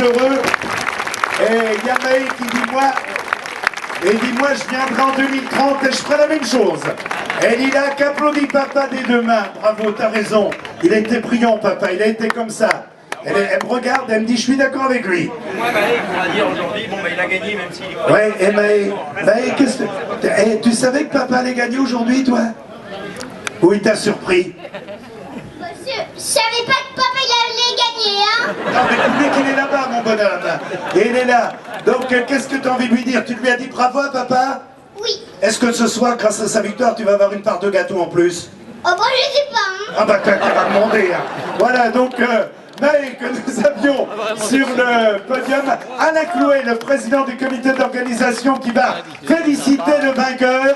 heureux. Et il y a Maë qui dit moi, je viendrai en 2030 et je ferai la même chose. Et Lila qui applaudit papa des deux mains. Bravo, t'as raison. Il a été brillant, papa, il a été comme ça. Elle me regarde, elle me dit je suis d'accord avec lui. Moi, Maë, il pourra dire aujourd'hui, bon, bah, il a gagné même s'il est... Ouais, et Maë, qu'est-ce que... tu savais que papa allait gagner aujourd'hui, toi? Ou il t'a surpris? Je savais pas que papa il allait gagner, hein. Non, mais tu sais qu'il est là-bas, mon bonhomme. Et il est là. Donc, qu'est-ce que tu as envie de lui dire? Tu lui as dit bravo à papa? Oui. Est-ce que ce soir, grâce à sa victoire, tu vas avoir une part de gâteau en plus? Oh, bon, je sais pas, hein. Ah bah, tu vas demander, hein. Voilà, donc, Maë, que nous avions sur le podium, Alain Clouet, le président du comité d'organisation qui va féliciter le vainqueur.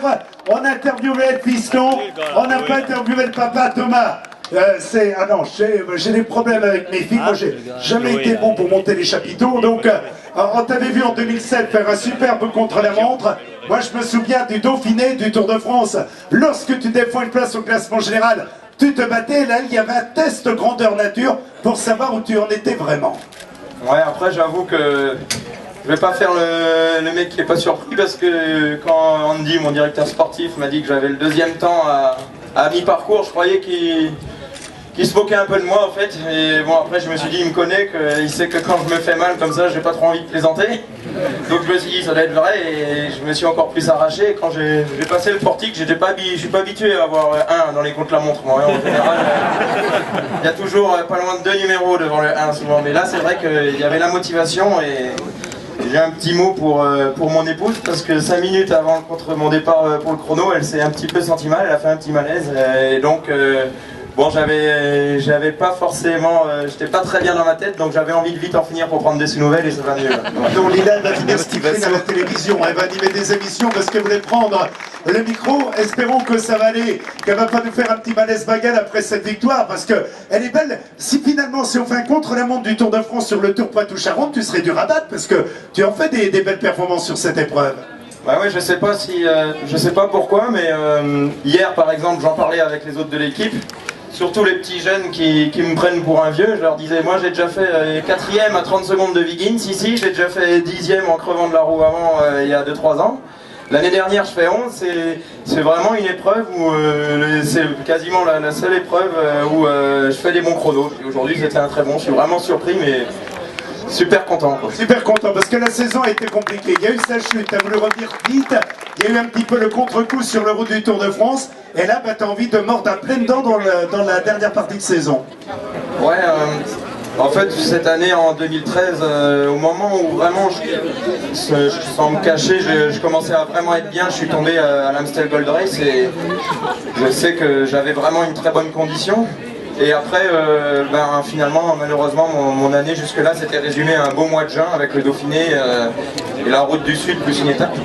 On a interviewé le fiston, on n'a pas interviewé le papa Thomas. Ah non, j'ai des problèmes avec mes filles, moi j'ai jamais été bon pour monter les chapiteaux, donc on t'avait vu en 2007 faire un superbe contre-la-montre. Moi je me souviens du Dauphiné, du Tour de France, lorsque tu défends une place au classement général, tu te battais, là il y avait un test grandeur nature pour savoir où tu en étais vraiment. Ouais, après j'avoue que je vais pas faire le mec qui est pas surpris, parce que quand Andy, mon directeur sportif, m'a dit que j'avais le deuxième temps à mi-parcours, je croyais qu'il se moquait un peu de moi en fait. Et bon, après je me suis dit, il me connaît, il sait que quand je me fais mal comme ça, j'ai pas trop envie de plaisanter. Donc je me suis dit ça doit être vrai, et je me suis encore plus arraché. Et quand j'ai passé le portique, je suis pas habitué à avoir un dans les contre-la-montre. Moi, en général, il y a toujours pas loin de 2 numéros devant le 1 souvent. Mais là c'est vrai qu'il y avait la motivation, et j'ai un petit mot pour mon épouse, parce que 5 minutes avant mon départ pour le chrono, elle s'est un petit peu sentie mal, elle a fait un petit malaise, et donc bon, j'avais pas forcément, j'étais pas très bien dans ma tête, donc j'avais envie de vite en finir pour prendre des sous-nouvelles, et ça va mieux. Donc Lila va venir se à la télévision, elle va animer des émissions parce qu'elle voulait prendre le micro. Espérons que ça va aller, qu'elle va pas nous faire un petit malaise bagal après cette victoire, parce que elle est belle. Si finalement, si on fait un contre-la-montre du Tour de France sur le Tour Poitou-Charentes, tu serais dur à battre, parce que tu en fais des belles performances sur cette épreuve. Bah ouais, je sais pas pourquoi, mais hier par exemple, j'en parlais avec les autres de l'équipe. Surtout les petits jeunes qui me prennent pour un vieux, je leur disais, moi j'ai déjà fait 4e à 30 secondes de Wiggins, ici j'ai déjà fait 10e en crevant de la roue avant il y a 2-3 ans. L'année dernière je fais 11, c'est vraiment une épreuve où c'est quasiment la seule épreuve où je fais des bons chronos. Aujourd'hui c'était un très bon, je suis vraiment surpris, mais super content, quoi. Super content, parce que la saison a été compliquée. Il y a eu sa chute, tu as voulu revenir vite. Il y a eu un petit peu le contre-coup sur le route du Tour de France. Et là, bah, tu as envie de mordre à pleines dents dans la dernière partie de saison. Ouais, en fait, cette année, en 2013, au moment où vraiment, sans me cacher, je commençais à vraiment être bien, je suis tombé à l'Amstel Gold Race, et je sais que j'avais vraiment une très bonne condition. Et après, finalement, malheureusement, mon année jusque-là s'était résumée à un beau mois de juin avec le Dauphiné et la route du Sud plus une étape.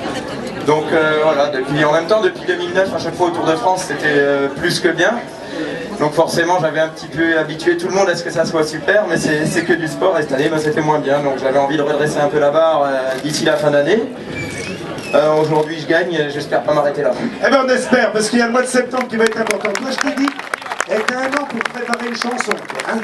Donc voilà, en même temps, depuis 2009, à chaque fois au Tour de France, c'était plus que bien. Donc forcément, j'avais un petit peu habitué tout le monde à ce que ça soit super, mais c'est que du sport, et cette année, c'était moins bien. Donc j'avais envie de redresser un peu la barre d'ici la fin d'année. Aujourd'hui, je gagne, j'espère pas m'arrêter là. Eh bien, on espère, parce qu'il y a le mois de septembre qui va être important. Moi, je t'ai dit, et t'as un an pour préparer une chanson, hein.